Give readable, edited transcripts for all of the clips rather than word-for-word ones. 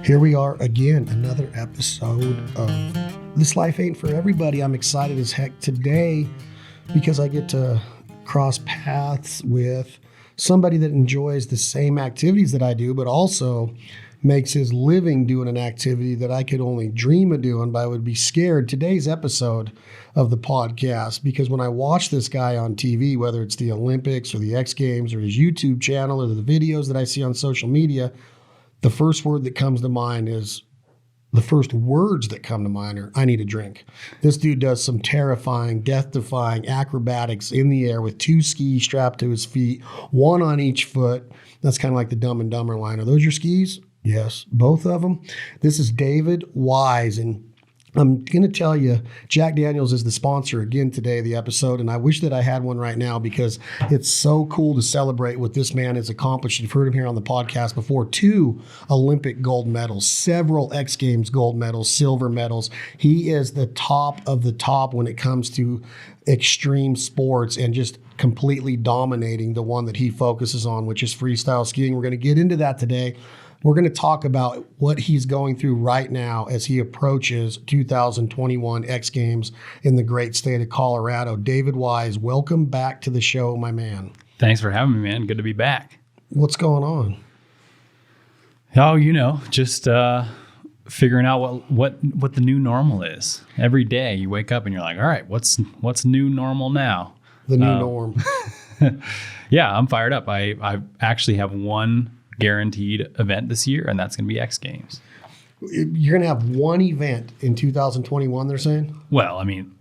Here we are again, another episode of This Life Ain't For Everybody. I'm excited as heck today because I get to cross paths with somebody that enjoys the same activities that I do, but also makes his living doing an activity that I could only dream of doing, but I would be scared. Today's episode of the podcast, because when I watch this guy on TV, whether it's the Olympics or the X Games or his YouTube channel or the videos that I see on social media, the first words that come to mind are, I need a drink. This dude does some terrifying, death-defying acrobatics in the air with two skis strapped to his feet, one on each foot. That's kind of like the Dumb and Dumber line. Are those your skis? Yes, both of them. This is David Wise, and I'm going to tell you, Jack Daniels is the sponsor again today of the episode, and I wish that I had one right now because it's so cool to celebrate what this man has accomplished. You've heard him here on the podcast before. 2 Olympic gold medals, several X Games gold medals, silver medals. He is the top of the top when it comes to extreme sports and just completely dominating the one that he focuses on, which is freestyle skiing. We're going to get into that today. We're going to talk about what he's going through right now as he approaches 2021 X Games in the great state of Colorado. David Wise, welcome back to the show, my man. Thanks for having me, man. Good to be back. What's going on? Oh, just figuring out what the new normal is. Every day you wake up and you're like, all right, what's new normal now? The new norm. Yeah, I'm fired up. I actually have one guaranteed event this year, and that's going to be X Games. You're going to have one event in 2021, they're saying? Well, I mean,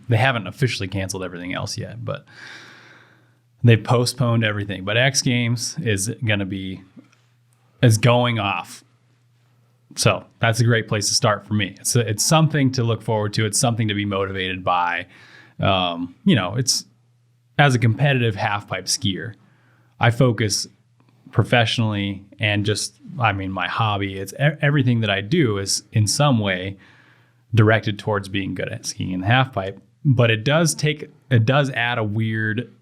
they haven't officially canceled everything else yet, but they've postponed everything. But X Games is going off. So that's a great place to start for me. It's something to look forward to. It's something to be motivated by. It's as a competitive half-pipe skier, I focus professionally and my hobby. It's everything that I do is in some way directed towards being good at skiing in the half pipe, but it does add a weird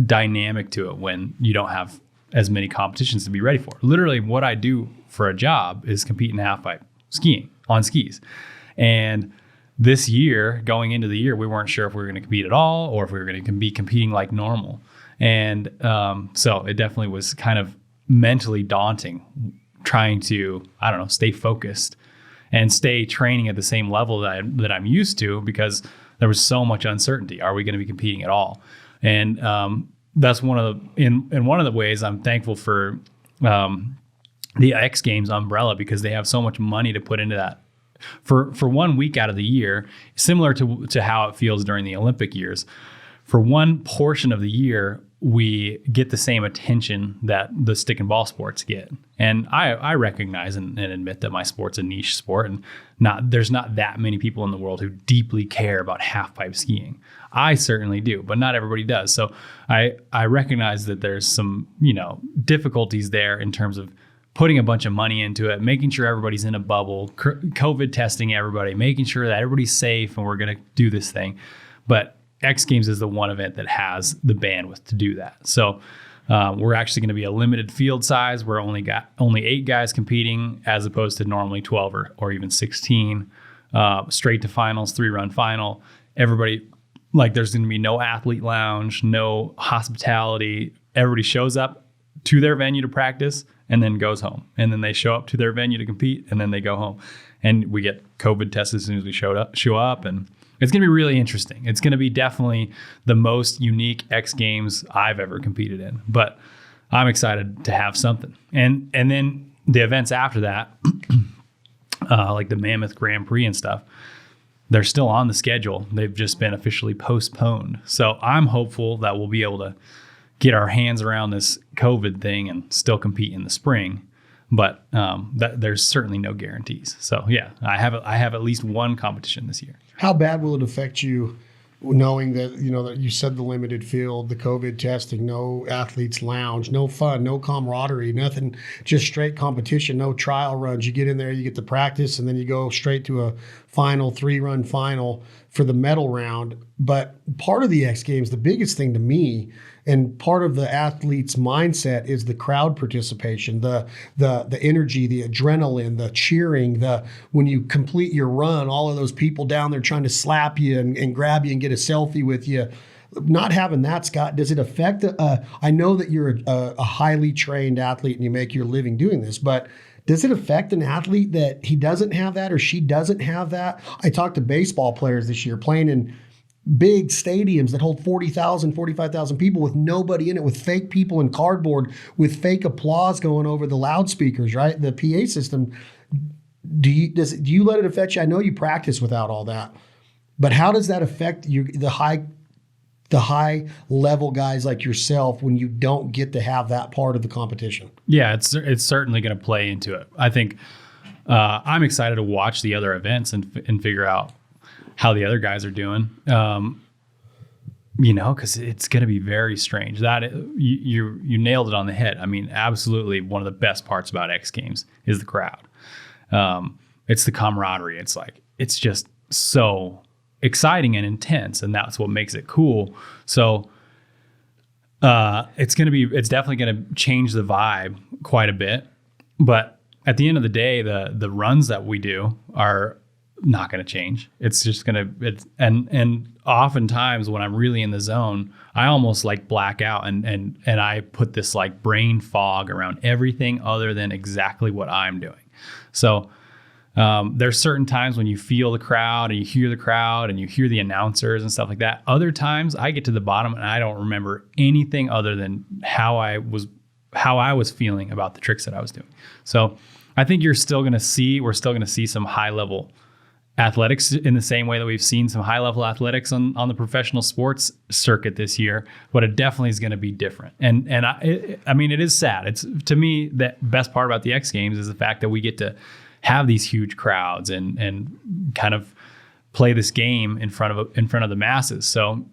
dynamic to it when you don't have as many competitions to be ready for. Literally what I do for a job is compete in half pipe skiing on skis. And this year, going into the year, we weren't sure if we were going to compete at all or if we were going to be competing like normal. And so it definitely was kind of mentally daunting trying to, stay focused and stay training at the same level that I'm used to, because there was so much uncertainty. Are we going to be competing at all? And that's one of the ways I'm thankful for the X Games umbrella, because they have so much money to put into that. For 1 week out of the year, similar to how it feels during the Olympic years, for one portion of the year, we get the same attention that the stick and ball sports get. And I recognize and admit that my sport's a niche sport, and there's not that many people in the world who deeply care about half pipe skiing. I certainly do, but not everybody does. So I recognize that there's some, difficulties there in terms of putting a bunch of money into it, making sure everybody's in a bubble, COVID testing everybody, making sure that everybody's safe and we're going to do this thing. But X Games is the one event that has the bandwidth to do that. So we're actually going to be a limited field size. We're only 8 guys competing as opposed to normally 12 or even 16. Straight to finals, 3-run final. Everybody, there's going to be no athlete lounge, no hospitality. Everybody shows up to their venue to practice and then goes home. And then they show up to their venue to compete and then they go home. And we get COVID tests as soon as we show up. And it's going to be really interesting. It's going to be definitely the most unique X Games I've ever competed in. But I'm excited to have something. And then the events after that, like the Mammoth Grand Prix and stuff, they're still on the schedule. They've just been officially postponed. So I'm hopeful that we'll be able to get our hands around this COVID thing and still compete in the spring. But there's certainly no guarantees. So yeah, I have at least one competition this year. How bad will it affect you knowing that, that you said the limited field, the COVID testing, no athletes lounge, no fun, no camaraderie, nothing, just straight competition, no trial runs. You get in there, you get to practice, and then you go straight to a final, 3-run final for the medal round. But part of the X Games, the biggest thing to me And part of the athlete's mindset is the crowd participation, the energy, the adrenaline, the cheering, when you complete your run, all of those people down there trying to slap you and grab you and get a selfie with you. Not having that, Scott, does it affect? I know that you're a highly trained athlete and you make your living doing this, but does it affect an athlete that he doesn't have that or she doesn't have that? I talked to baseball players this year playing in big stadiums that hold 40,000, 45,000 people with nobody in it, with fake people and cardboard, with fake applause going over the loudspeakers, right? The PA system. Do you let it affect you? I know you practice without all that, but how does that affect the high level guys like yourself when you don't get to have that part of the competition? Yeah, it's certainly going to play into it. I think I'm excited to watch the other events and figure out how the other guys are doing. Because it's going to be very strange. That you nailed it on the head. I mean, absolutely, one of the best parts about X Games is the crowd. It's the camaraderie. It's just so exciting and intense, and that's what makes it cool. So it's definitely going to change the vibe quite a bit. But at the end of the day, the runs that we do are not going to change. It's just going to, and oftentimes when I'm really in the zone, I almost like black out and I put this like brain fog around everything other than exactly what I'm doing. So there's certain times when you feel the crowd and you hear the crowd and you hear the announcers and stuff like that. Other times I get to the bottom and I don't remember anything other than how I was feeling about the tricks that I was doing. So I think we're still going to see some high level athletics in the same way that we've seen some high level athletics on the professional sports circuit this year, but it definitely is going to be different. And I mean, it is sad. It's, to me, the best part about the X Games is the fact that we get to have these huge crowds and kind of play this game in front of the masses. So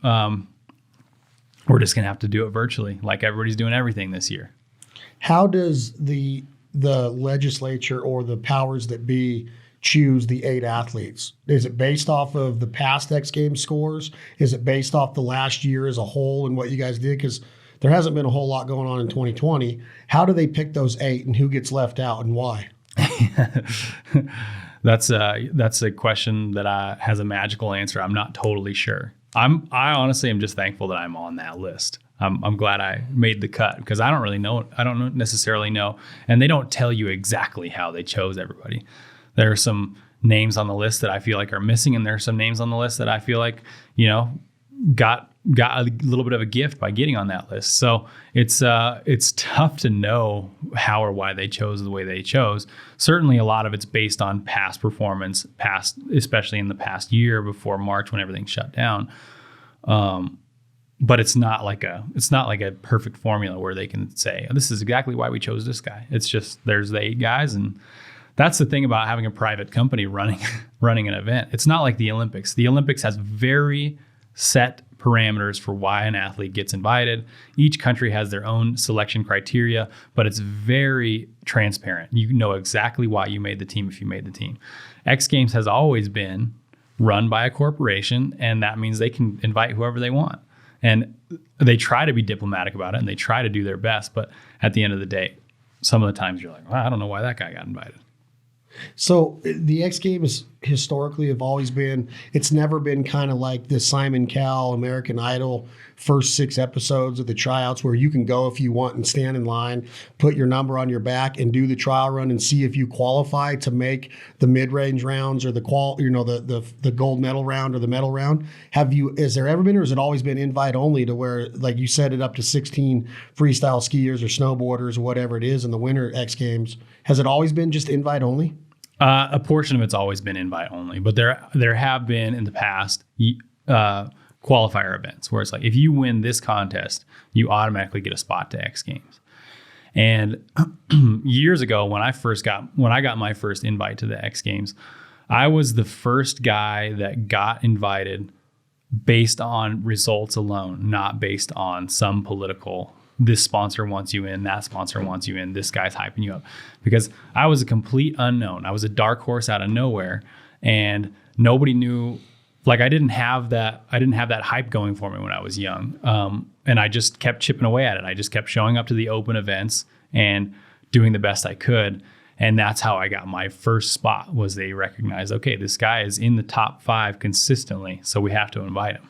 we're just going to have to do it virtually, like everybody's doing everything this year. How does the legislature or the powers that be choose the 8 athletes? Is it based off of the past X Games scores? Is it based off the last year as a whole and what you guys did? Because there hasn't been a whole lot going on in 2020. How do they pick those 8 and who gets left out and why? That's a question that has a magical answer. I'm not totally sure. I honestly am just thankful that I'm on that list. I'm glad I made the cut because I don't really know. I don't necessarily know. And they don't tell you exactly how they chose everybody. There are some names on the list that I feel like are missing, and there are some names on the list that I feel like, got a little bit of a gift by getting on that list. So it's tough to know how or why they chose the way they chose. Certainly a lot of it's based on past performance, especially in the past year before March when everything shut down. But it's not like a perfect formula where they can say, this is exactly why we chose this guy. It's just, there's the 8 guys, and that's the thing about having a private company running an event. It's not like the Olympics. The Olympics has very set parameters for why an athlete gets invited. Each country has their own selection criteria, but it's very transparent. You know exactly why you made the team if you made the team. X Games has always been run by a corporation, and that means they can invite whoever they want. And they try to be diplomatic about it, and they try to do their best. But at the end of the day, some of the times you're like, well, I don't know why that guy got invited. So the X Games historically have always been, it's never been kind of like the Simon Cowell American Idol first 6 episodes of the tryouts where you can go if you want and stand in line, put your number on your back and do the trial run and see if you qualify to make the mid-range rounds or the gold medal round or the medal round. Has there ever been, or has it always been invite only to where, like you set it up to 16 freestyle skiers or snowboarders or whatever it is in the winter X Games? Has it always been just invite only? A portion of it's always been invite only, but there have been in the past qualifier events where it's like, if you win this contest, you automatically get a spot to X Games. And years ago, when I got my first invite to the X Games, I was the first guy that got invited based on results alone, not based on some political, this sponsor wants you in, that sponsor wants you in, this guy's hyping you up. Because I was a complete unknown. I was a dark horse out of nowhere, and nobody knew. Like I didn't have that hype going for me when I was young. and I just kept chipping away at it. I just kept showing up to the open events and doing the best I could. And that's how I got my first spot. Was they recognized, okay, this guy is in the top 5 consistently, so we have to invite him.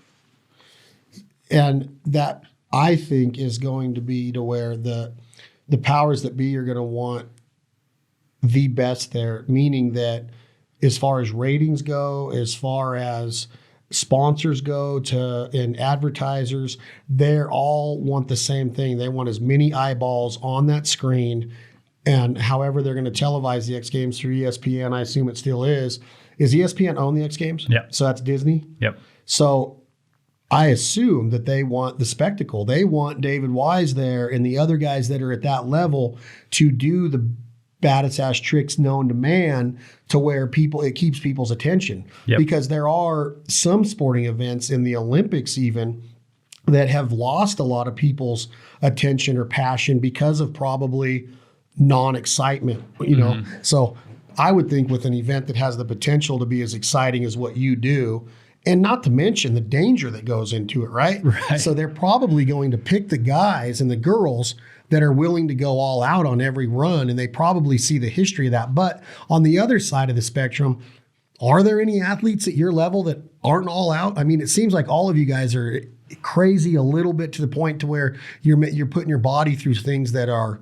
And that, I think, is going to be to where the powers that be are going to want the best there, meaning that as far as ratings go, as far as sponsors go and advertisers, they all want the same thing. They want as many eyeballs on that screen. And however they're going to televise the X Games through ESPN, I assume it still is. Is ESPN own the X Games? Yep. So that's Disney? Yep. So I assume that they want the spectacle. They want David Wise there and the other guys that are at that level to do the baddest ass tricks known to man, to where it keeps people's attention. Yep. Because there are some sporting events in the Olympics even that have lost a lot of people's attention or passion because of probably non-excitement, you know. So I would think with an event that has the potential to be as exciting as what you do, and not to mention the danger that goes into it, right? So they're probably going to pick the guys and the girls that are willing to go all out on every run, and they probably see the history of that. But on the other side of the spectrum, are there any athletes at your level that aren't all out? I mean, it seems like all of you guys are crazy a little bit, to the point to where you're putting your body through things that are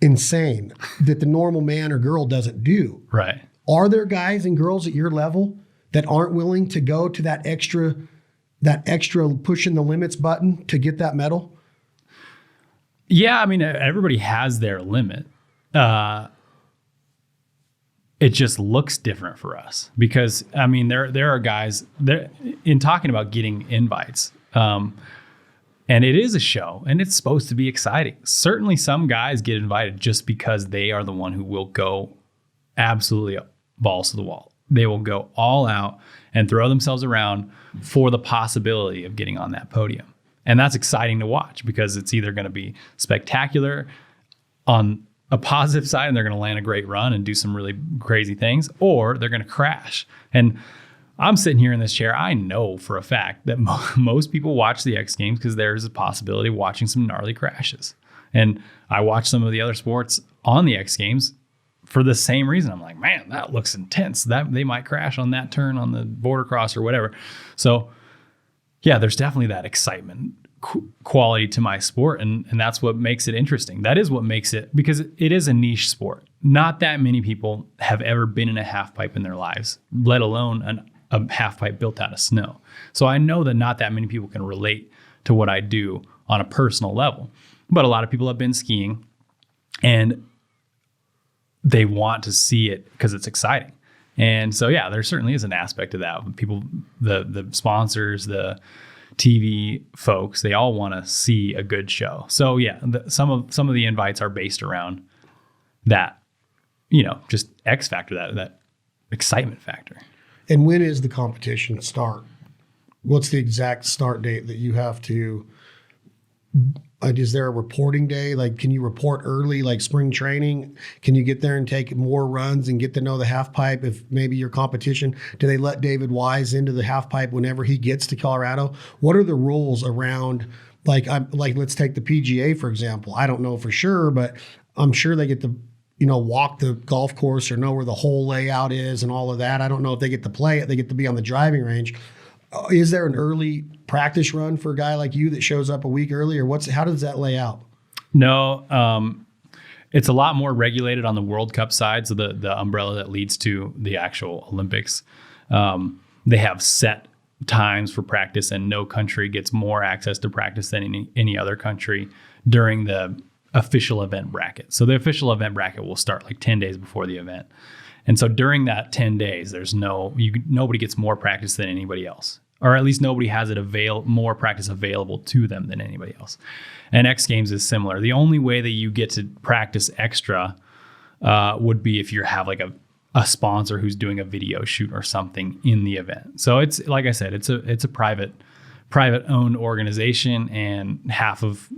insane that the normal man or girl doesn't do. Right. Are there guys and girls at your level that aren't willing to go to that extra pushing the limits button to get that medal? Yeah, I mean, everybody has their limit. It just looks different for us because, I mean, there are guys there in talking about getting invites. And it is a show, and it's supposed to be exciting. Certainly some guys get invited just because they are the one who will go absolutely balls to the wall. They will go all out and throw themselves around for the possibility of getting on that podium. And that's exciting to watch because it's either going to be spectacular on a positive side and they're going to land a great run and do some really crazy things, or they're going to crash. And I'm sitting here in this chair. I know for a fact that most people watch the X Games because there's a possibility of watching some gnarly crashes. And I watch some of the other sports on the X Games for the same reason. I'm like, man, that looks intense. That they might crash on that turn on the border cross or whatever. So yeah, there's definitely that excitement quality to my sport. And that's what makes it interesting. That is what makes it, because it is a niche sport. Not that many people have ever been in a half pipe in their lives, let alone a half pipe built out of snow. So I know that not that many people can relate to what I do on a personal level, but a lot of people have been skiing and they want to see it because it's exciting. And so, yeah, there certainly is an aspect of that. People, the sponsors, the TV folks, they all want to see a good show. So yeah, some of the invites are based around that, just X factor, that excitement factor. And when is the competition start? What's the exact start date that you have to? Is there a reporting day? Like, can you report early, like spring training? Can you get there and take more runs and get to know the half pipe? If maybe your competition, do they let David Wise into the half pipe whenever he gets to Colorado? What are the rules around? Like let's take the PGA for example. I don't know for sure, but I'm sure they get to walk the golf course or know where the hole layout is and all of that. I don't know if they get to play it. They get to be on the driving range. Is there an early practice run for a guy like you that shows up a week early, or how does that lay out? No, it's a lot more regulated on the World Cup side. So the umbrella that leads to the actual Olympics, they have set times for practice, and no country gets more access to practice than any other country during the official event bracket. So the official event bracket will start like 10 days before the event. And so during that 10 days, there's nobody gets more practice than anybody else, or at least nobody has more practice available to them than anybody else. And X Games is similar. The only way that you get to practice extra would be if you have like a sponsor who's doing a video shoot or something in the event. So it's, like I said, it's a private owned organization, and half of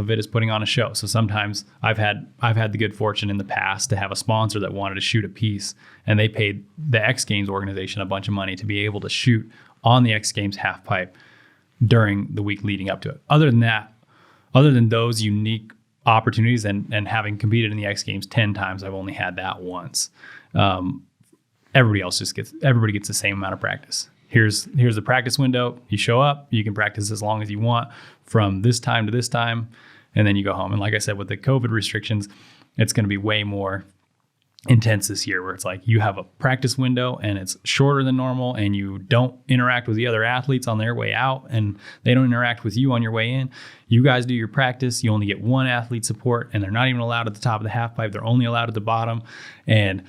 it is putting on a show. So sometimes I've had the good fortune in the past to have a sponsor that wanted to shoot a piece, and they paid the X Games organization a bunch of money to be able to shoot on the X Games half pipe during the week leading up to it. Other than those unique opportunities and having competed in the X Games 10 times, I've only had that once. Everybody gets the same amount of practice. Here's the practice window. You show up, you can practice as long as you want from this time to this time, and then you go home. And like I said, with the COVID restrictions, it's going to be way more intense this year, where it's like you have a practice window and it's shorter than normal, and you don't interact with the other athletes on their way out, and they don't interact with you on your way in. You guys do your practice. You only get one athlete support, and they're not even allowed at the top of the half pipe. They're only allowed at the bottom, and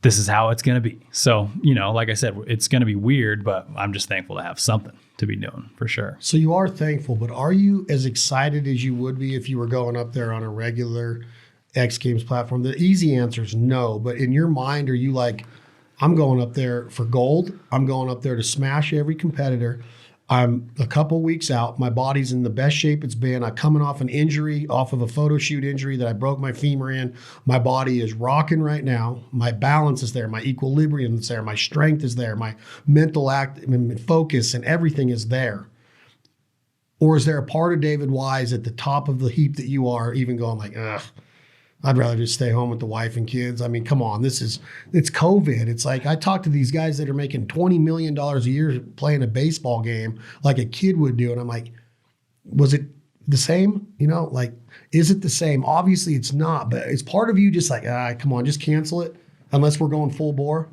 this is how it's going to be. So, like I said, it's going to be weird, but I'm just thankful to have something to be doing for sure. So you are thankful, but are you as excited as you would be if you were going up there on a regular X Games platform? The easy answer is no, but in your mind, are you like, I'm going up there for gold. I'm going up there to smash every competitor. I'm a couple weeks out. My body's in the best shape it's been. I'm coming off an injury, off of a photo shoot injury that I broke my femur in. My body is rocking right now. My balance is there. My equilibrium is there. My strength is there. My mental focus and everything is there. Or is there a part of David Wise at the top of the heap that you are even going like, ugh, I'd rather just stay home with the wife and kids? I mean, come on, it's COVID. It's like I talk to these guys that are making $20 million a year playing a baseball game like a kid would do. And I'm like, was it the same? Is it the same? Obviously it's not, but it's part of you just like, come on, just cancel it unless we're going full bore.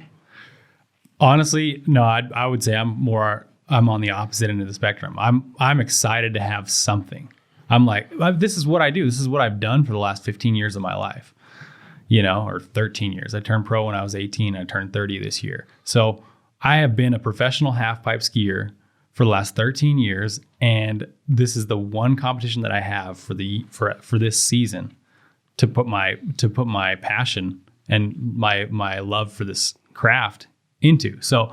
Honestly, no, I would say I'm on the opposite end of the spectrum. I'm excited to have something. I'm like, this is what I do. This is what I've done for the last 15 years of my life, or 13 years. I turned pro when I was 18. I turned 30 this year. So I have been a professional half pipe skier for the last 13 years. And this is the one competition that I have for this season to put my passion and my love for this craft into. So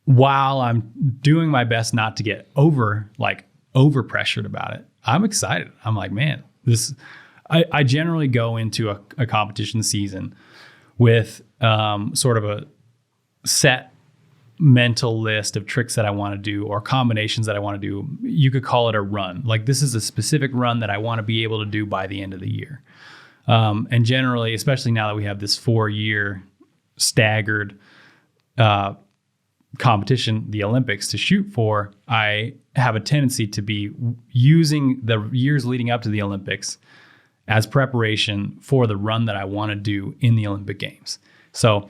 while I'm doing my best not to get over pressured about it, I'm excited. I'm like, man, I generally go into a competition season with sort of a set mental list of tricks that I want to do or combinations that I want to do. You could call it a run. Like, this is a specific run that I want to be able to do by the end of the year. And generally, especially now that we have this 4-year staggered competition, the Olympics, to shoot for, I have a tendency to be using the years leading up to the Olympics as preparation for the run that I want to do in the Olympic Games. So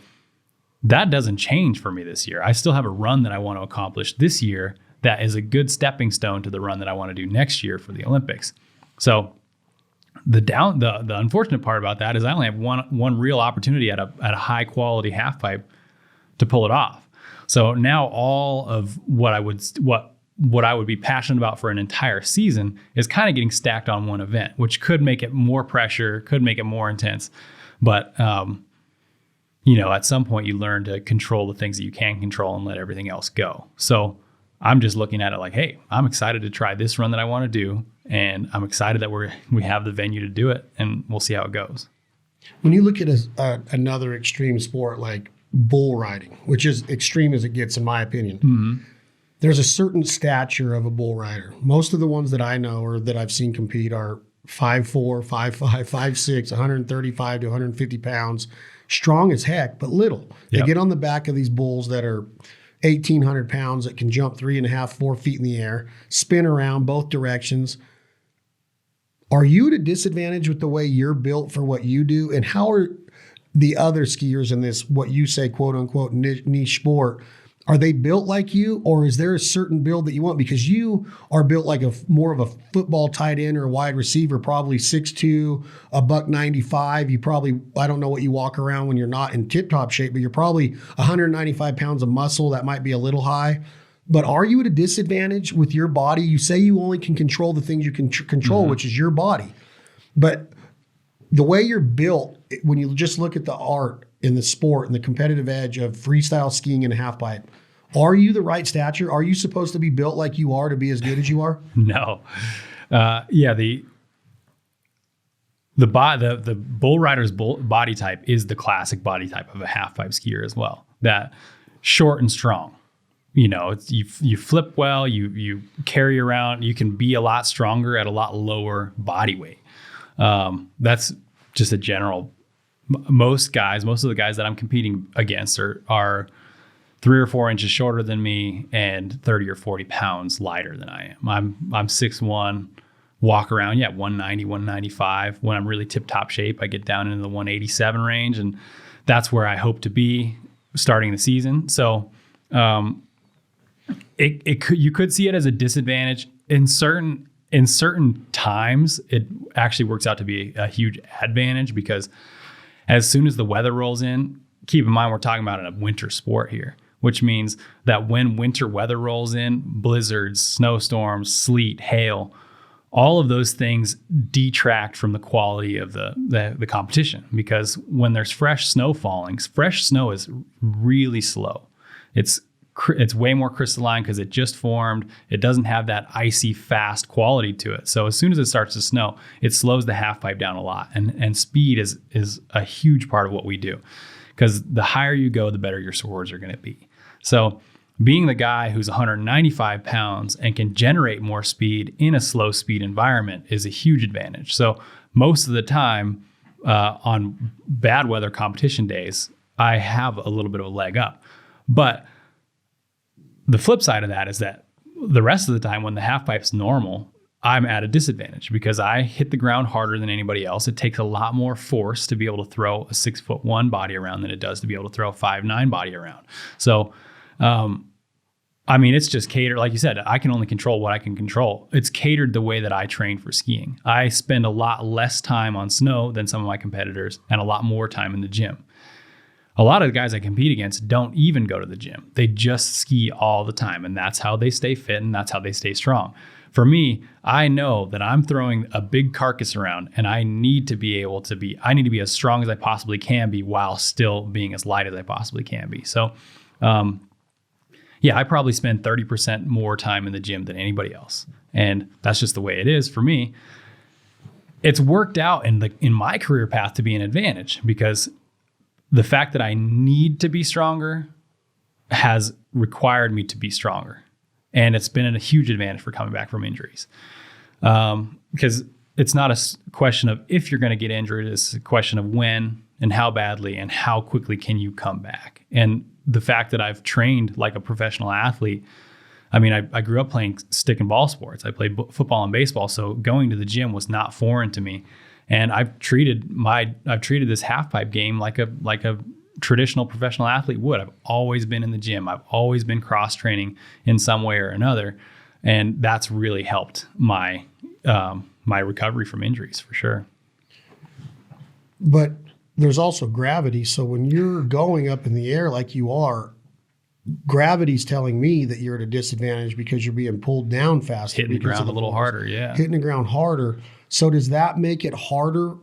that doesn't change for me this year. I still have a run that I want to accomplish this year that is a good stepping stone to the run that I want to do next year for the Olympics. So the unfortunate part about that is I only have one real opportunity at a high quality half pipe to pull it off. So now all of what I would be passionate about for an entire season is kind of getting stacked on one event, which could make it more pressure, could make it more intense. But, at some point you learn to control the things that you can control and let everything else go. So I'm just looking at it like, hey, I'm excited to try this run that I want to do. And I'm excited that we have the venue to do it, and we'll see how it goes. When you look at another extreme sport like bull riding, which is extreme as it gets in my opinion, mm-hmm. There's a certain stature of a bull rider. Most of the ones that I know or that I've seen compete are 5'4", 5'5", 5'6", 135 to 150 pounds, strong as heck, but little. They get on the back of these bulls that are 1,800 pounds that can jump 3.5, 4 feet in the air, spin around both directions. Are you at a disadvantage with the way you're built for what you do? And how are the other skiers in this, what you say, quote unquote, niche sport, are they built like you, or is there a certain build that you want? Because you are built like more of a football tight end or a wide receiver, probably 6'2", $195. You probably, I don't know what you walk around when you're not in tip-top shape, but you're probably 195 pounds of muscle. That might be a little high. But are you at a disadvantage with your body? You say you only can control the things you can control, mm-hmm. which is your body. But the way you're built, when you just look at the art in the sport and the competitive edge of freestyle skiing and half pipe, are you the right stature? Are you supposed to be built like you are to be as good as you are? No. The bull rider's body type is the classic body type of a half pipe skier as well. That short and strong, you flip well, you carry around, you can be a lot stronger at a lot lower body weight. That's just a general. Most of the guys that I'm competing against are 3 or 4 inches shorter than me and 30 or 40 pounds lighter than I am. I'm 6'1", walk around, 190, 195. When I'm really tip-top shape, I get down into the 187 range, and that's where I hope to be starting the season. So you could see it as a disadvantage in certain times. It actually works out to be a huge advantage, because as soon as the weather rolls in, keep in mind we're talking about a winter sport here, which means that when winter weather rolls in, blizzards, snowstorms, sleet, hail, all of those things detract from the quality of the competition, because when there's fresh snow falling, fresh snow is really slow. It's way more crystalline because it just formed. It doesn't have that icy fast quality to it. So as soon as it starts to snow, it slows the half pipe down a lot. And speed is a huge part of what we do, because the higher you go, the better your scores are going to be. So being the guy who's 195 pounds and can generate more speed in a slow speed environment is a huge advantage. So most of the time on bad weather competition days, I have a little bit of a leg up. But the flip side of that is that the rest of the time when the half pipe's normal, I'm at a disadvantage because I hit the ground harder than anybody else. It takes a lot more force to be able to throw a 6'1" body around than it does to be able to throw a 5'9" body around. So, it's just catered. Like you said, I can only control what I can control. It's catered the way that I train for skiing. I spend a lot less time on snow than some of my competitors and a lot more time in the gym. A lot of the guys I compete against don't even go to the gym. They just ski all the time, and that's how they stay fit and that's how they stay strong. For me, I know that I'm throwing a big carcass around, and I need to be as strong as I possibly can be while still being as light as I possibly can be. So, I probably spend 30% more time in the gym than anybody else. And that's just the way it is for me. It's worked out in my career path to be an advantage, because the fact that I need to be stronger has required me to be stronger. And it's been a huge advantage for coming back from injuries. Because it's not a question of if you're going to get injured, it's a question of when and how badly and how quickly can you come back. And the fact that I've trained like a professional athlete, I grew up playing stick and ball sports. I played football and baseball, so going to the gym was not foreign to me. And I've treated this half pipe game like a traditional professional athlete would. I've always been in the gym. I've always been cross training in some way or another, and that's really helped my recovery from injuries for sure. But there's also gravity. So when you're going up in the air like you are, gravity's telling me that you're at a disadvantage because you're being pulled down faster. Hitting the ground a little harder, yeah. Hitting the ground harder. So does that make it harder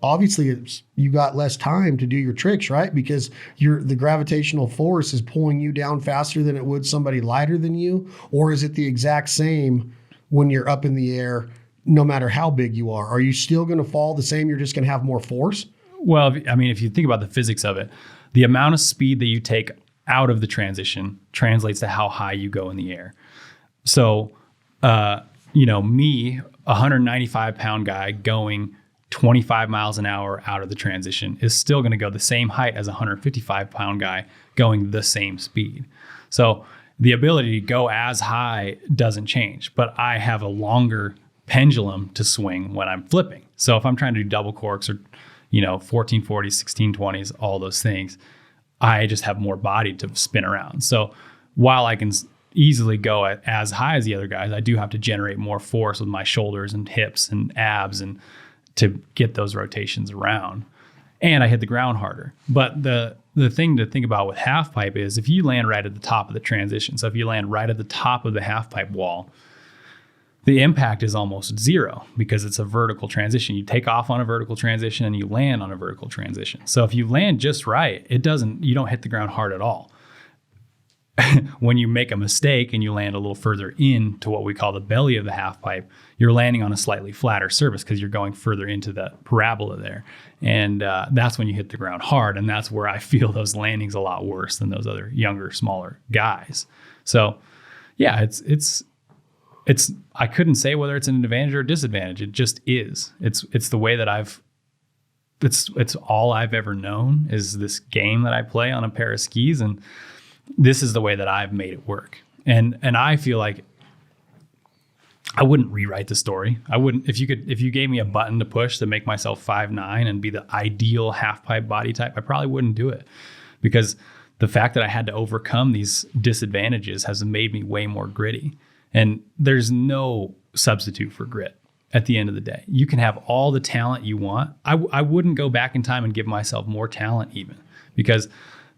obviously you got less time to do your tricks, right? Because the gravitational force is pulling you down faster than it would somebody lighter than you? Or is it the exact same when you're up in the air, no matter how big you are? Are you still going to fall the same? You're just going to have more force? Well, if you think about the physics of it, the amount of speed that you take out of the transition translates to how high you go in the air. So, me, a 195 pound guy going 25 miles an hour out of the transition is still going to go the same height as a 155 pound guy going the same speed. So the ability to go as high doesn't change, but I have a longer pendulum to swing when I'm flipping. So if I'm trying to do double corks or 1440s, 1620s, all those things, I just have more body to spin around. So while I can easily go as high as the other guys, I do have to generate more force with my shoulders and hips and abs and to get those rotations around. And I hit the ground harder. But the thing to think about with half pipe is if you land right at the top of the transition, so if you land right at the top of the half pipe wall, the impact is almost zero because it's a vertical transition. You take off on a vertical transition and you land on a vertical transition. So if you land just right, you don't hit the ground hard at all. when you make a mistake and you land a little further in to what we call the belly of the half pipe, you're landing on a slightly flatter surface because you're going further into the parabola there. And that's when you hit the ground hard. And that's where I feel those landings a lot worse than those other younger, smaller guys. So yeah, it's I couldn't say whether it's an advantage or a disadvantage. It just is. It's the way that it's all I've ever known is this game that I play on a pair of skis, and this is the way that I've made it work. And I feel like I wouldn't rewrite the story. I wouldn't, if you gave me a button to push to make myself 5'9" and be the ideal half pipe body type, I probably wouldn't do it, because the fact that I had to overcome these disadvantages has made me way more gritty. And there's no substitute for grit at the end of the day. You can have all the talent you want. I wouldn't go back in time and give myself more talent even, because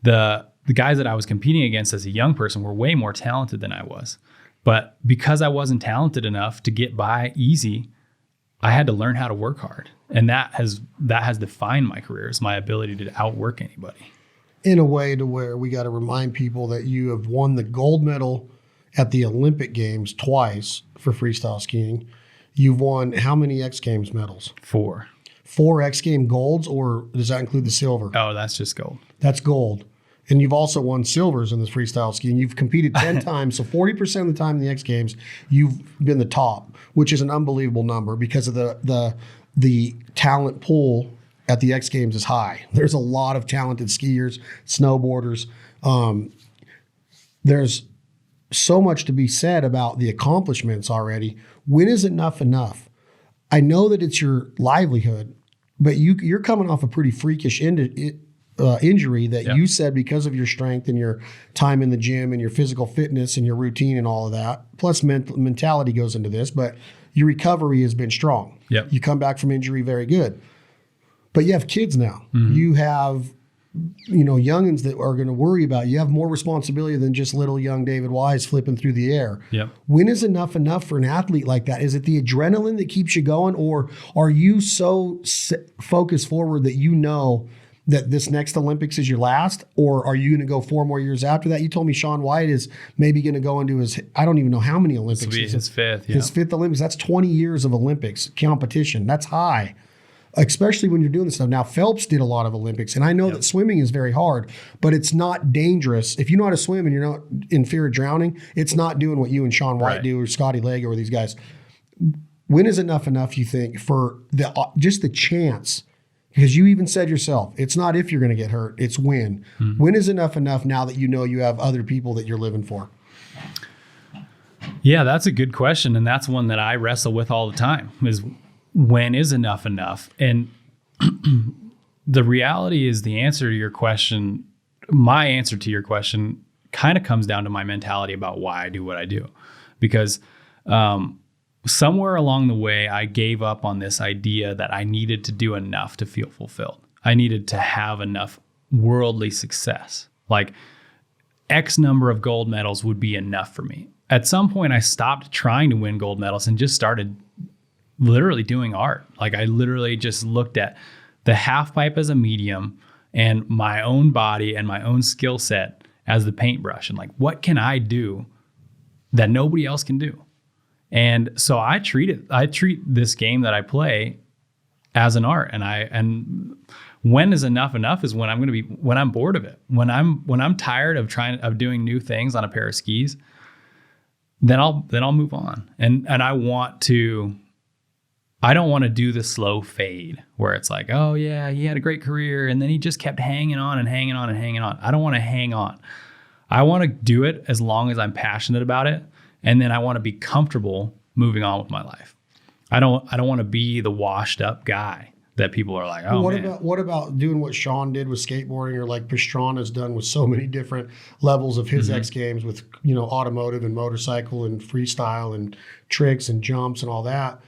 the guys that I was competing against as a young person were way more talented than I was. But because I wasn't talented enough to get by easy, I had to learn how to work hard. And that has defined my career, is my ability to outwork anybody. In a way to where we got to remind people that you have won the gold medal at the Olympic Games twice for freestyle skiing. You've won how many X Games medals? 4. 4 X Game golds, or does that include the silver? Oh, that's just gold. That's gold. And you've also won silvers in the freestyle skiing. You've competed 10 times. So 40% of the time in the X Games, you've been the top, which is an unbelievable number because of the talent pool at the X Games is high. There's a lot of talented skiers, snowboarders. There's so much to be said about the accomplishments already. When is enough enough? I know that it's your livelihood, but you're coming off a pretty freakish injury that you said because of your strength and your time in the gym and your physical fitness and your routine and all of that. Plus mentality goes into this, but your recovery has been strong. Yep. You come back from injury very good. But you have kids now. Mm-hmm. You have youngins that are going to worry about you. You have more responsibility than just little young David Wise flipping through the air. Yep. When is enough for an athlete like that? Is it the adrenaline that keeps you going, or are you so focused forward that you know that this next Olympics is your last, or are you going to go 4 more years after that? You told me Shaun White is maybe going to go into his, I don't even know how many Olympics. This will be his 5th. Yeah. His 5th Olympics. That's 20 years of Olympics competition. That's high, especially when you're doing this stuff. Now, Phelps did a lot of Olympics, and I know that swimming is very hard, but it's not dangerous. If you know how to swim and you're not in fear of drowning, it's not doing what you and Shaun White do, or Scotty Legge, or these guys. When is enough, you think, for just the chance? Because you even said yourself, it's not if you're going to get hurt, it's when. Mm-hmm. When is enough now that you know you have other people that you're living for? Yeah, that's a good question. And that's one that I wrestle with all the time, is when is enough? And the reality is, the answer to your question, my answer to your question, kind of comes down to my mentality about why I do what I do. Because somewhere along the way, I gave up on this idea that I needed to do enough to feel fulfilled. I needed to have enough worldly success. Like X number of gold medals would be enough for me. At some point, I stopped trying to win gold medals and just started literally doing art. Like I literally just looked at the half pipe as a medium and my own body and my own skill set as the paintbrush. And like, what can I do that nobody else can do? And so I treat this game that I play as an art. And when is enough is when I'm bored of it. When I'm tired of doing new things on a pair of skis, then I'll move on. And I don't want to do the slow fade where it's like, oh yeah, he had a great career and then he just kept hanging on and hanging on and hanging on. I don't want to hang on. I want to do it as long as I'm passionate about it. And then I want to be comfortable moving on with my life. I don't want to be the washed up guy that people are like, oh, what about doing what Shaun did with skateboarding, or like Pastrana's done with so many different levels of his X Games with, automotive and motorcycle and freestyle and tricks and jumps and all that.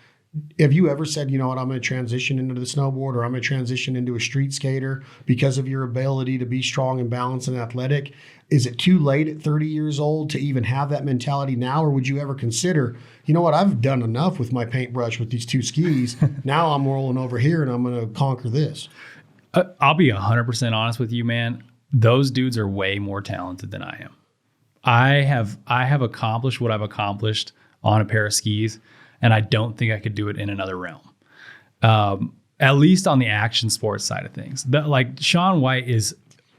Have you ever said, you know what, I'm going to transition into the snowboard, or I'm going to transition into a street skater because of your ability to be strong and balanced and athletic? Is it too late at 30 years old to even have that mentality now? Or would you ever consider, you know what, I've done enough with my paintbrush with these 2 skis. Now I'm rolling over here and I'm going to conquer this. I'll be 100% honest with you, man. Those dudes are way more talented than I am. I have accomplished what I've accomplished on a pair of skis, and I don't think I could do it in another realm. At least on the action sports side of things. Like Shaun White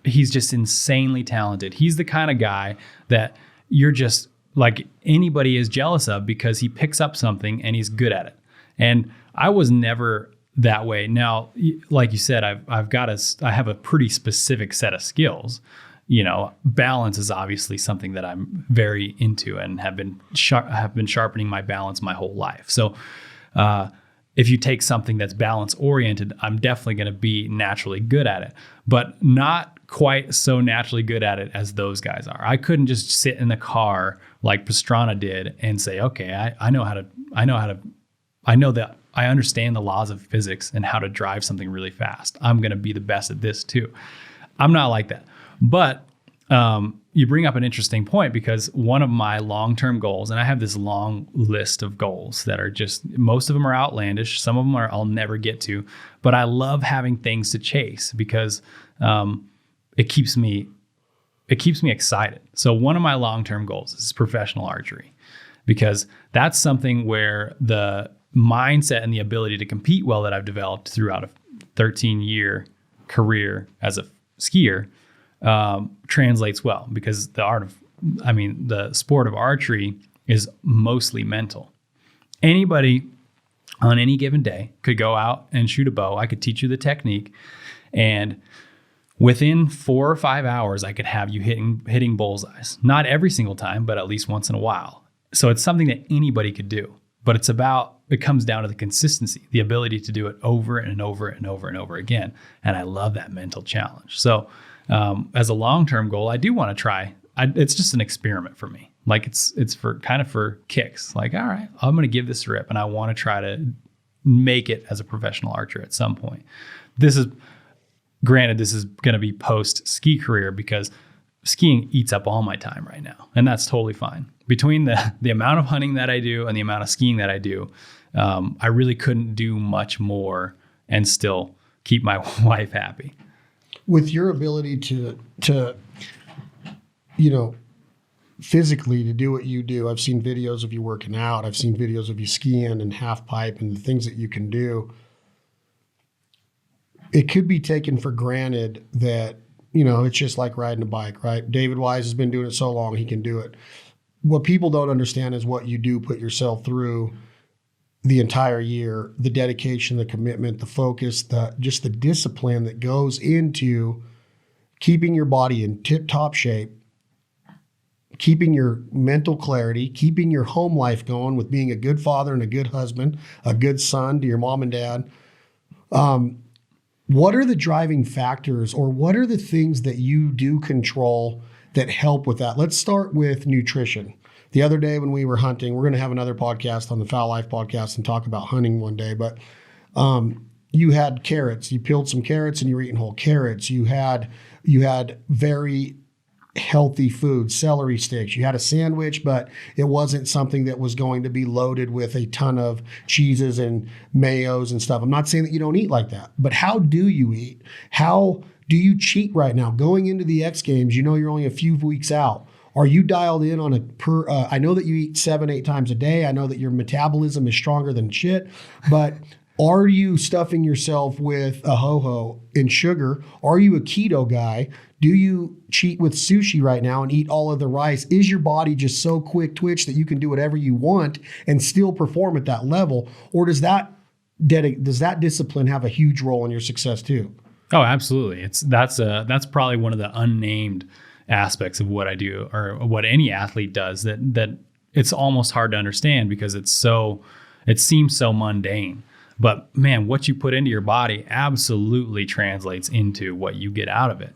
he's just insanely talented. He's the kind of guy that you're just like anybody is jealous of because he picks up something and he's good at it. And I was never that way. Now, like you said, I have a pretty specific set of skills. You know, balance is obviously something that I'm very into and have been sharpening my balance my whole life. So, if you take something that's balance oriented, I'm definitely going to be naturally good at it, but not quite so naturally good at it as those guys are. I couldn't just sit in the car like Pastrana did and say, okay, I know that I understand the laws of physics and how to drive something really fast. I'm going to be the best at this too. I'm not like that. But you bring up an interesting point, because one of my long-term goals, and I have this long list of goals that are just, most of them are outlandish. Some of them I'll never get to, but I love having things to chase because it keeps me excited. So one of my long-term goals is professional archery, because that's something where the mindset and the ability to compete well that I've developed throughout a 13-year career as a skier translates well, because the sport of archery is mostly mental. Anybody on any given day could go out and shoot a bow. I could teach you the technique, and within 4 or 5 hours, I could have you hitting bullseyes. Not every single time, but at least once in a while. So it's something that anybody could do, but it comes down to the consistency, the ability to do it over and over and over and over again. And I love that mental challenge. So as a long-term goal, I do want to try. It's just an experiment for me. Like it's for kicks. Like, all right, I'm going to give this a rip, and I want to try to make it as a professional archer at some point. This is going to be post ski career, because skiing eats up all my time right now, and that's totally fine. Between the amount of hunting that I do and the amount of skiing that I do, I really couldn't do much more and still keep my wife happy. With your ability to physically to do what you do, I've seen videos of you working out. I've seen videos of you skiing and half pipe and the things that you can do. It could be taken for granted that, it's just like riding a bike, right? David Wise has been doing it so long, he can do it. What people don't understand is what you do put yourself through the entire year, the dedication, the commitment, the focus, just the discipline that goes into keeping your body in tip-top shape, keeping your mental clarity, keeping your home life going with being a good father and a good husband, a good son to your mom and dad. What are the driving factors, or what are the things that you do control that help with that? Let's start with nutrition. The other day when we were hunting, we're going to have another podcast on the Foul Life podcast and talk about hunting one day, but you had carrots. You peeled some carrots and you were eating whole carrots. You had very healthy food, celery sticks. You had a sandwich, but it wasn't something that was going to be loaded with a ton of cheeses and mayos and stuff. I'm not saying that you don't eat like that, but how do you eat? How do you cheat right now? Going into the X Games, you're only a few weeks out. Are you dialed in on I know that you eat 7-8 times a day. I know that your metabolism is stronger than shit, but are you stuffing yourself with a ho-ho and sugar? Are you a keto guy? Do you cheat with sushi right now and eat all of the rice? Is your body just so quick twitch that you can do whatever you want and still perform at that level? Or does that discipline have a huge role in your success too? Oh, absolutely. That's probably one of the unnamed aspects of what I do, or what any athlete does, that it's almost hard to understand, because it seems so mundane. But man, what you put into your body absolutely translates into what you get out of it.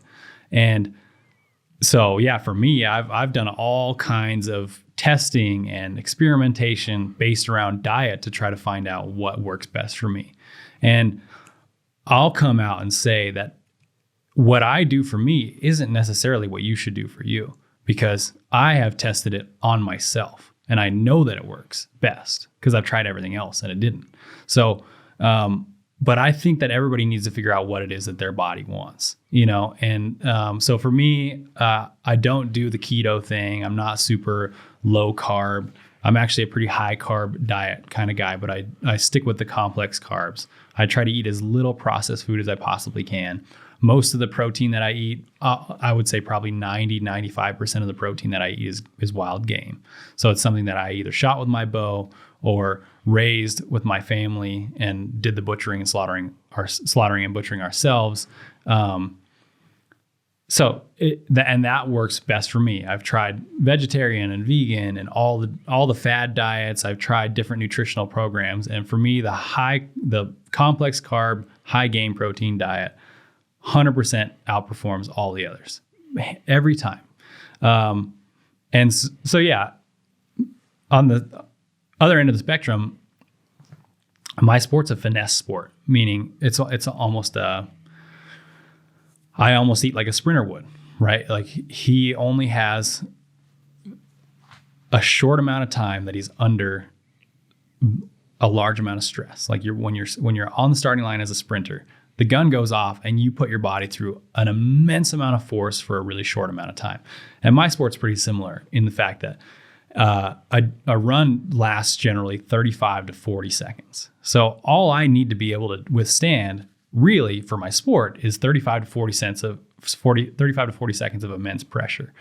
And so, yeah, for me, I've done all kinds of testing and experimentation based around diet to try to find out what works best for me. And I'll come out and say that what I do for me isn't necessarily what you should do for you, because I have tested it on myself and I know that it works best because I've tried everything else and it didn't. So but I think that everybody needs to figure out what it is that their body wants, And so for me, I don't do the keto thing. I'm not super low carb. I'm actually a pretty high carb diet kind of guy, but I stick with the complex carbs. I try to eat as little processed food as I possibly can. Most of the protein that I eat, I would say probably 95% of the protein that I eat is wild game. So it's something that I either shot with my bow or raised with my family and did the butchering and slaughtering and butchering ourselves. And that works best for me. I've tried vegetarian and vegan and all the fad diets. I've tried different nutritional programs. And for me, the complex carb, high gain protein diet 100% outperforms all the others every time. So yeah, on the other end of the spectrum, my sport's a finesse sport, meaning it's almost I almost eat like a sprinter would, right? Like he only has a short amount of time that he's under a large amount of stress. Like when you're on the starting line as a sprinter, the gun goes off and you put your body through an immense amount of force for a really short amount of time. And my sport's pretty similar in the fact that a run lasts generally 35 to 40 seconds. So all I need to be able to withstand really for my sport is 35 to 40 seconds of immense pressure.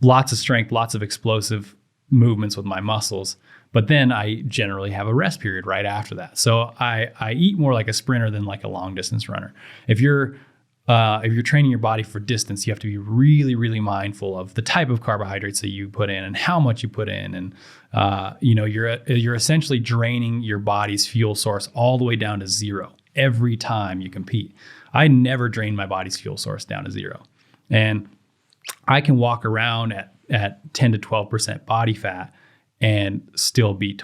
Lots of strength, lots of explosive movements with my muscles. But then I generally have a rest period right after that. So I eat more like a sprinter than like a long distance runner. If you're training your body for distance, you have to be really, really mindful of the type of carbohydrates that you put in and how much you put in. And you're essentially draining your body's fuel source all the way down to zero every time you compete. I never drain my body's fuel source down to zero. And I can walk around at 10 to 12% body fat and still be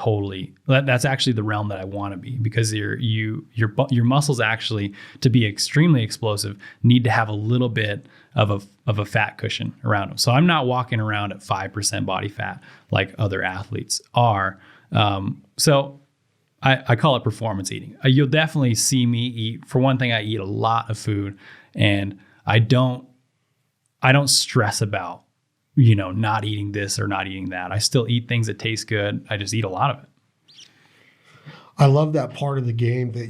that's actually the realm that I want to be, because your muscles actually, to be extremely explosive, need to have a little bit of a fat cushion around them. So I'm not walking around at 5% body fat like other athletes are. So I call it performance eating. You'll definitely see me eat. For one thing, I eat a lot of food, and I don't stress about not eating this or not eating that. I still eat things that taste good. I just eat a lot of it. I love that part of the game that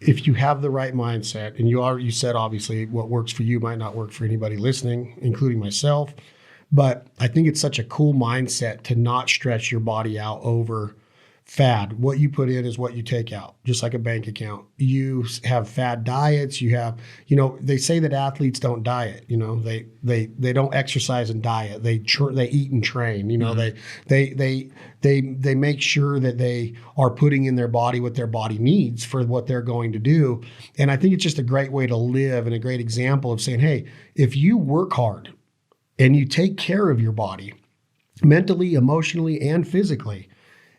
if you have the right mindset, and you said obviously what works for you might not work for anybody listening, including myself, but I think it's such a cool mindset to not stretch your body out over fad. What you put in is what you take out, just like a bank account. You have fad diets. You have, they say that athletes don't diet. They don't exercise and diet. They eat and train. Mm-hmm. They make sure that they are putting in their body what their body needs for what they're going to do. And I think it's just a great way to live and a great example of saying, hey, if you work hard and you take care of your body mentally, emotionally, and physically,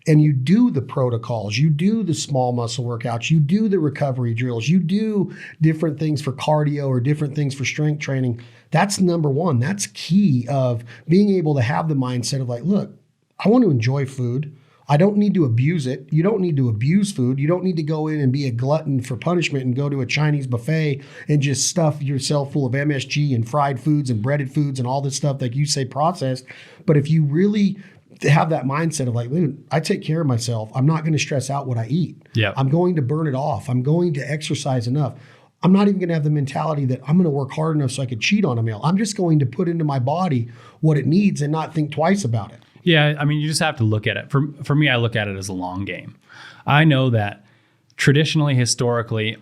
and you do the protocols, you do the small muscle workouts, you do the recovery drills, you do different things for cardio or different things for strength training. That's number one. That's key of being able to have the mindset of like, look, I want to enjoy food. I don't need to abuse it. You don't need to abuse food. You don't need to go in and be a glutton for punishment and go to a Chinese buffet and just stuff yourself full of MSG and fried foods and breaded foods and all this stuff, like you say, processed. But if you really have that mindset of like, dude, I take care of myself. I'm not going to stress out what I eat. Yeah. I'm going to burn it off. I'm going to exercise enough. I'm not even going to have the mentality that I'm going to work hard enough so I could cheat on a meal. I'm just going to put into my body what it needs and not think twice about it. Yeah. I mean, you just have to look at it. For me, I look at it as a long game. I know that traditionally, historically,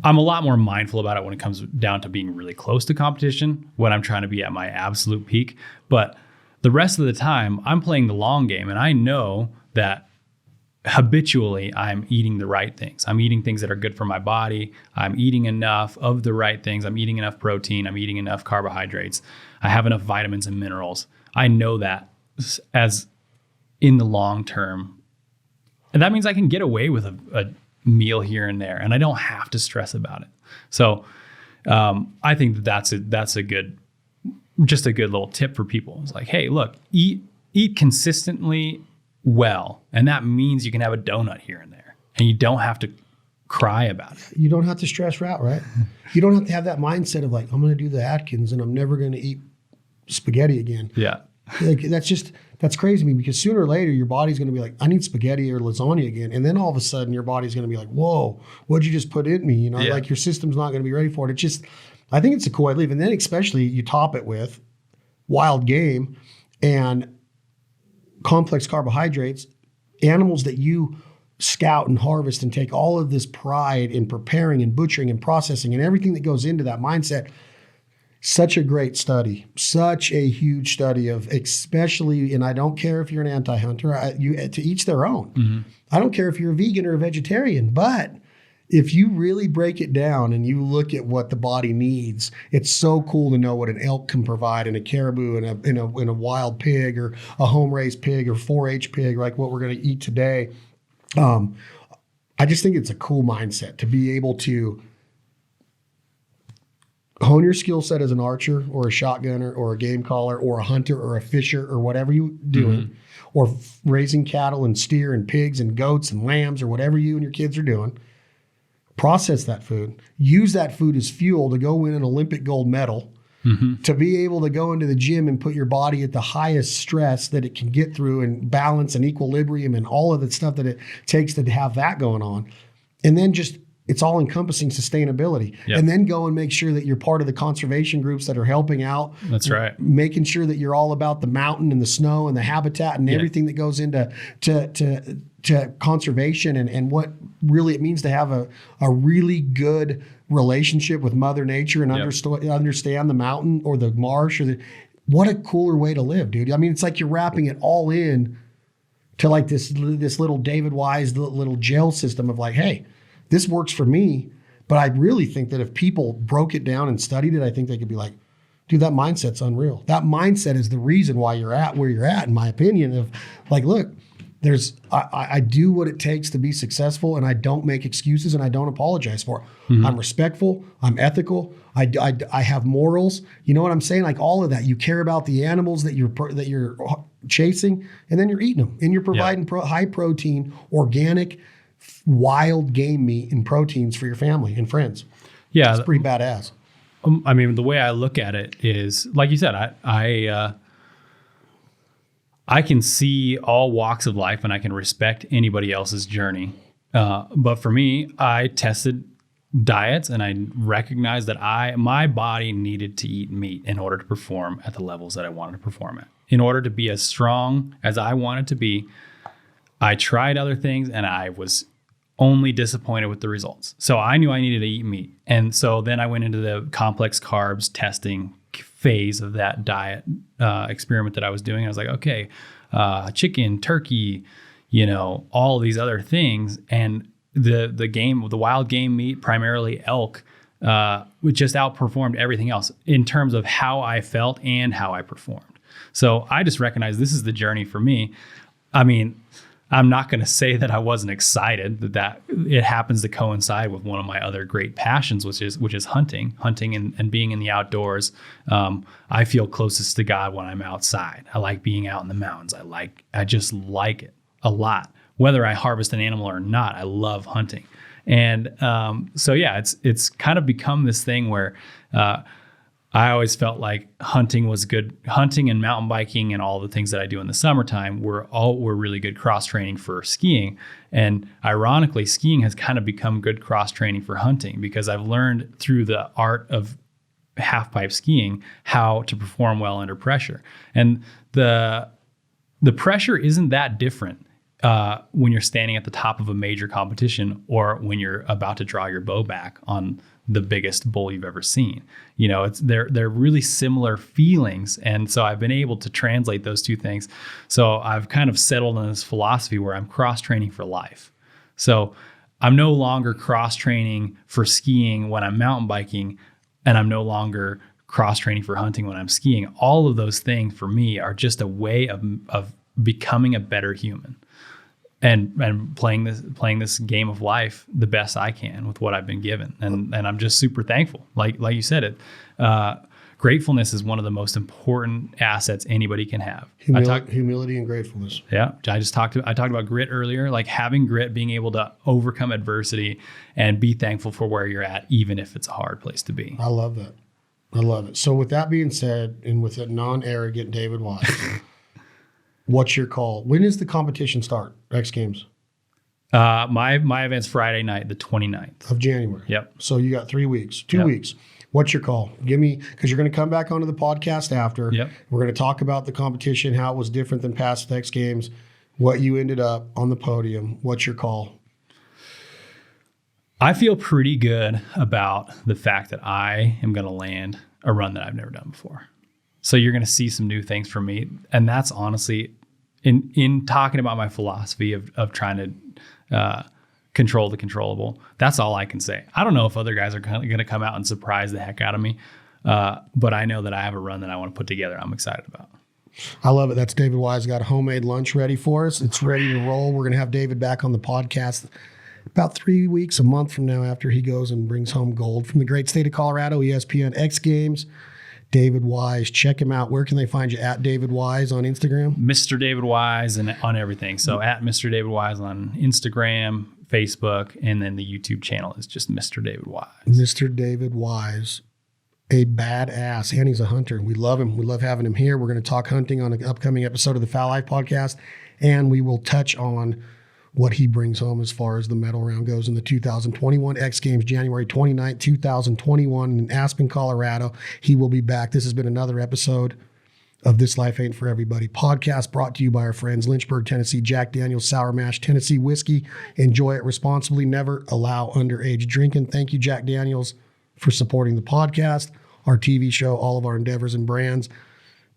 I'm a lot more mindful about it when it comes down to being really close to competition, when I'm trying to be at my absolute peak. But the rest of the time, I'm playing the long game, and I know that habitually I'm eating the right things. I'm eating things that are good for my body. I'm eating enough of the right things. I'm eating enough protein. I'm eating enough carbohydrates. I have enough vitamins and minerals. I know that as in the long term. And that means I can get away with a meal here and there, and I don't have to stress about it. So I think that's a good little tip for people. It's like, hey, look, eat consistently well. And that means you can have a donut here and there. and you don't have to cry about it. You don't have to stress out, right? You don't have to have that mindset of like, I'm going to do the Atkins and I'm never going to eat spaghetti again. Yeah. Like that's crazy to me, because sooner or later your body's going to be like, I need spaghetti or lasagna again. And then all of a sudden your body's going to be like, whoa, what'd you just put in me? You know, like your system's not going to be ready for it. It's just, I think it's a cool way to live. And then especially you top it with wild game and complex carbohydrates, animals that you scout and harvest and take all of this pride in preparing and butchering and processing and everything that goes into that mindset. Such a great study, such a huge study of, especially, and I don't care if you're an anti-hunter, to each their own. Mm-hmm. I don't care if you're a vegan or a vegetarian, but if you really break it down and you look at what the body needs, it's so cool to know what an elk can provide, and a caribou, and a wild pig, or a home-raised pig, or 4-H pig, like what we're going to eat today. I just think it's a cool mindset to be able to hone your skill set as an archer or a shotgunner or a game caller or a hunter or a fisher or whatever you're doing, or raising cattle and steer and pigs and goats and lambs or whatever you and your kids are doing. Process that food. Use that food as fuel to go win an Olympic gold medal, to be able to go into the gym and put your body at the highest stress that it can get through, and balance and equilibrium and all of the stuff that it takes to have that going on. And then just, it's all encompassing sustainability. Yep. And then go and make sure that you're part of the conservation groups that are helping out. That's right. Making sure that you're all about the mountain and the snow and the habitat and everything that goes into to conservation, and what really it means to have a really good relationship with Mother Nature and understand the mountain or the marsh what a cooler way to live, dude. I mean, it's like you're wrapping it all in to like this little David Wise little gel system of like, hey, this works for me. But I really think that if people broke it down and studied it, I think they could be like, dude, that mindset's unreal. That mindset is the reason why you're at where you're at, in my opinion, of like, look, I do what it takes to be successful, and I don't make excuses, and I don't apologize for it. I'm respectful. I'm ethical. I have morals. You know what I'm saying? Like all of that. You care about the animals that you're chasing, and then you're eating them, and you're providing high protein, organic, wild game meat and proteins for your family and friends. Yeah, it's pretty badass. I mean, the way I look at it is, like you said, I can see all walks of life, and I can respect anybody else's journey. But for me, I tested diets, and I recognized that my body needed to eat meat in order to perform at the levels that I wanted to perform at. In order to be as strong as I wanted to be, I tried other things, and I was only disappointed with the results. So I knew I needed to eat meat. And so then I went into the complex carbs testing phase of that diet experiment that I was doing. I was like, okay, chicken, turkey, all these other things. And the wild game meat, primarily elk, which just outperformed everything else in terms of how I felt and how I performed. So I just recognized this is the journey for me. I mean, I'm not going to say that I wasn't excited that it happens to coincide with one of my other great passions, which is hunting and being in the outdoors. I feel closest to God when I'm outside. I like being out in the mountains. I just like it a lot. Whether I harvest an animal or not, I love hunting. And so yeah, it's kind of become this thing where I always felt like hunting was good. Hunting and mountain biking and all the things that I do in the summertime were really good cross training for skiing. And ironically, skiing has kind of become good cross training for hunting, because I've learned through the art of half pipe skiing how to perform well under pressure. And the pressure isn't that different when you're standing at the top of a major competition or when you're about to draw your bow back on the biggest bull you've ever seen. They're really similar feelings. And so I've been able to translate those two things. So I've kind of settled on this philosophy where I'm cross training for life. So I'm no longer cross training for skiing when I'm mountain biking, and I'm no longer cross training for hunting when I'm skiing. All of those things for me are just a way of becoming a better human. And playing this game of life the best I can with what I've been given, and I'm just super thankful. Like you said, gratefulness is one of the most important assets anybody can have. Humility and gratefulness. Yeah. I talked about grit earlier, like having grit, being able to overcome adversity and be thankful for where you're at, even if it's a hard place to be. I love that. I love it. So with that being said, and with a non-arrogant David Wise, what's your call? When does the competition start? X Games? My event's Friday night, the 29th. Of January. Yep. So you got 3 weeks, 2 weeks. What's your call? Give me, because you're going to come back onto the podcast after. Yep. We're going to talk about the competition, how it was different than past X Games, what you ended up on the podium. What's your call? I feel pretty good about the fact that I am going to land a run that I've never done before. So you're going to see some new things from me. And that's honestly, in talking about my philosophy of trying to control the controllable, that's all I can say. I don't know if other guys are going to come out and surprise the heck out of me. But I know that I have a run that I want to put together. I'm excited about. I love it. That's David Wise. Got a homemade lunch ready for us. It's ready to roll. We're going to have David back on the podcast about 3 weeks, a month from now, after he goes and brings home gold from the great state of Colorado, ESPN X Games. David Wise, check him out. Where can they find you? At David Wise on Instagram? Mr. David Wise and on everything. So at Mr. David Wise on Instagram, Facebook, and then the YouTube channel is just Mr. David Wise. Mr. David Wise, a badass, and he's a hunter. We love him. We love having him here. We're going to talk hunting on an upcoming episode of the Foul Life podcast, and we will touch on what he brings home as far as the medal round goes in the 2021 X Games, January 29th, 2021 in Aspen, Colorado. He will be back. This has been another episode of This Life Ain't For Everybody podcast, brought to you by our friends Lynchburg, Tennessee, Jack Daniel's Sour Mash Tennessee Whiskey. Enjoy it responsibly. Never allow underage drinking. Thank you, Jack Daniel's, for supporting the podcast, our TV show, all of our endeavors and brands.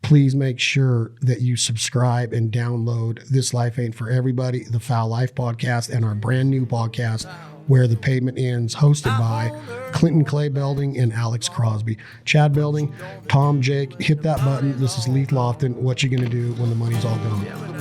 Please make sure that you subscribe and download This Life Ain't For Everybody, the Foul Life podcast, and our brand new podcast, Where the Pavement Ends, hosted by Clinton Clay Belding and Alex Crosby. Chad Belding, Tom Jake, hit that button. This is Leith Lofton. What you gonna do when the money's all gone?